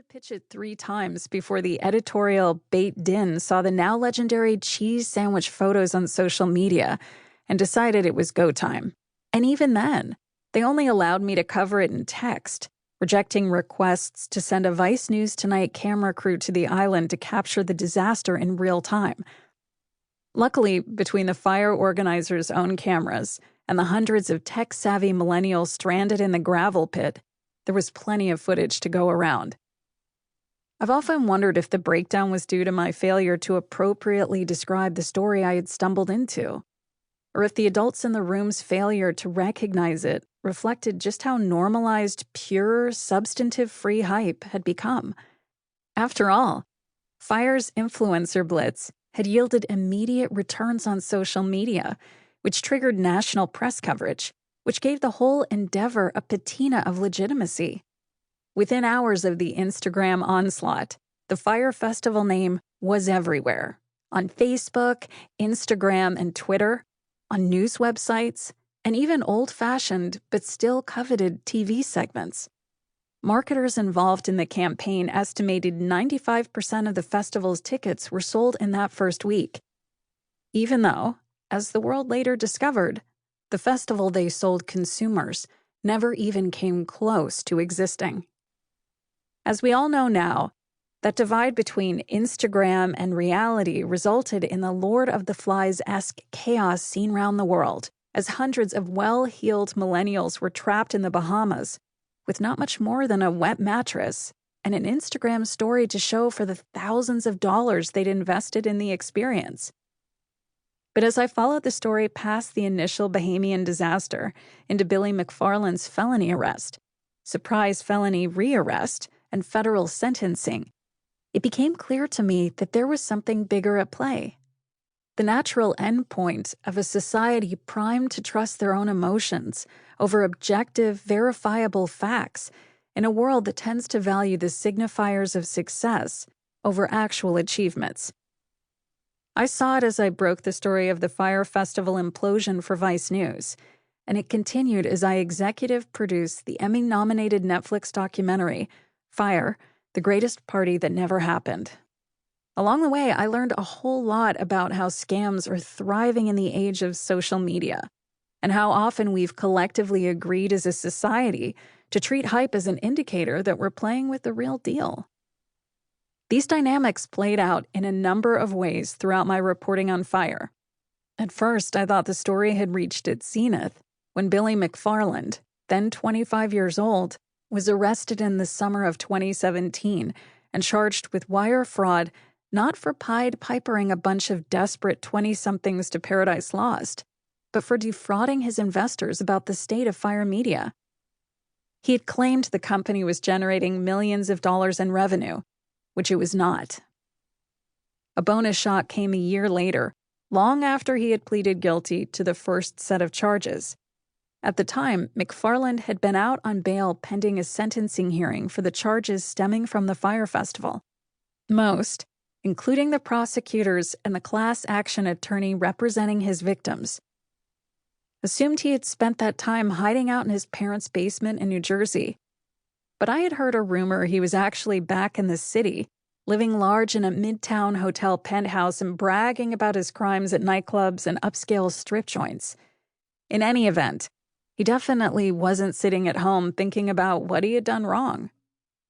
pitch it 3 times before the editorial Bait Din saw the now legendary cheese sandwich photos on social media and decided it was go time. And even then, they only allowed me to cover it in text, rejecting requests to send a Vice News Tonight camera crew to the island to capture the disaster in real time. Luckily, between the Fyre organizers' own cameras and the hundreds of tech-savvy millennials stranded in the gravel pit, there was plenty of footage to go around. I've often wondered if the breakdown was due to my failure to appropriately describe the story I had stumbled into, or if the adults in the room's failure to recognize it reflected just how normalized pure, substantive-free hype had become. After all, Fyre's influencer blitz had yielded immediate returns on social media, which triggered national press coverage, which gave the whole endeavor a patina of legitimacy. Within hours of the Instagram onslaught, the Fyre Festival name was everywhere. On Facebook, Instagram, and Twitter, on news websites, and even old-fashioned but still coveted TV segments. Marketers involved in the campaign estimated 95% of the festival's tickets were sold in that first week, even though, as the world later discovered, the festival they sold consumers never even came close to existing. As we all know now, that divide between Instagram and reality resulted in the Lord of the Flies-esque chaos seen round the world, as hundreds of well-heeled millennials were trapped in the Bahamas with not much more than a wet mattress and an Instagram story to show for the thousands of dollars they'd invested in the experience. But as I followed the story past the initial Bahamian disaster into Billy McFarland's felony arrest, surprise felony rearrest, and federal sentencing, it became clear to me that there was something bigger at play. The natural endpoint of a society primed to trust their own emotions over objective, verifiable facts in a world that tends to value the signifiers of success over actual achievements. I saw it as I broke the story of the Fyre Festival implosion for Vice News, and it continued as I executive produced the Emmy-nominated Netflix documentary, Fyre, The Greatest Party That Never Happened. Along the way, I learned a whole lot about how scams are thriving in the age of social media, and how often we've collectively agreed as a society to treat hype as an indicator that we're playing with the real deal. These dynamics played out in a number of ways throughout my reporting on Fyre. At first, I thought the story had reached its zenith when Billy McFarland, then 25 years old, was arrested in the summer of 2017 and charged with wire fraud, not for Pied Pipering a bunch of desperate 20-somethings to Paradise Lost, but for defrauding his investors about the state of Fyre Media. He had claimed the company was generating millions of dollars in revenue, which it was not. A bonus shot came a year later, long after he had pleaded guilty to the first set of charges. At the time, McFarland had been out on bail pending a sentencing hearing for the charges stemming from the Fyre Festival. Most, including the prosecutors and the class action attorney representing his victims, assumed he had spent that time hiding out in his parents' basement in New Jersey. But I had heard a rumor he was actually back in the city, living large in a midtown hotel penthouse and bragging about his crimes at nightclubs and upscale strip joints. In any event, he definitely wasn't sitting at home thinking about what he had done wrong.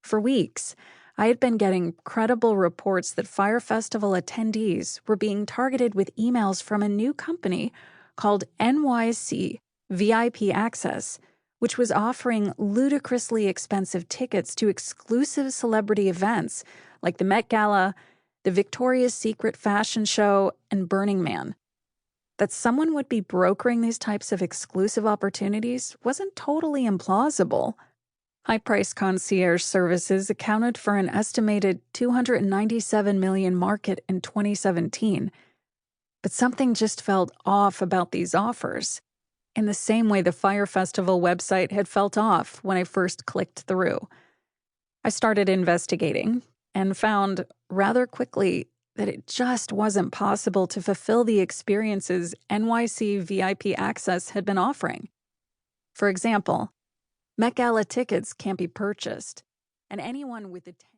For weeks, I had been getting credible reports that Fyre Festival attendees were being targeted with emails from a new company called NYC VIP Access, which was offering ludicrously expensive tickets to exclusive celebrity events like the Met Gala, the Victoria's Secret fashion show, and Burning Man. That someone would be brokering these types of exclusive opportunities wasn't totally implausible. High-priced concierge services accounted for an estimated $297 million market in 2017. But something just felt off about these offers, in the same way the Fyre Festival website had felt off when I first clicked through. I started investigating and found, rather quickly, that it just wasn't possible to fulfill the experiences NYC VIP Access had been offering. For example, Met Gala tickets can't be purchased, and anyone with the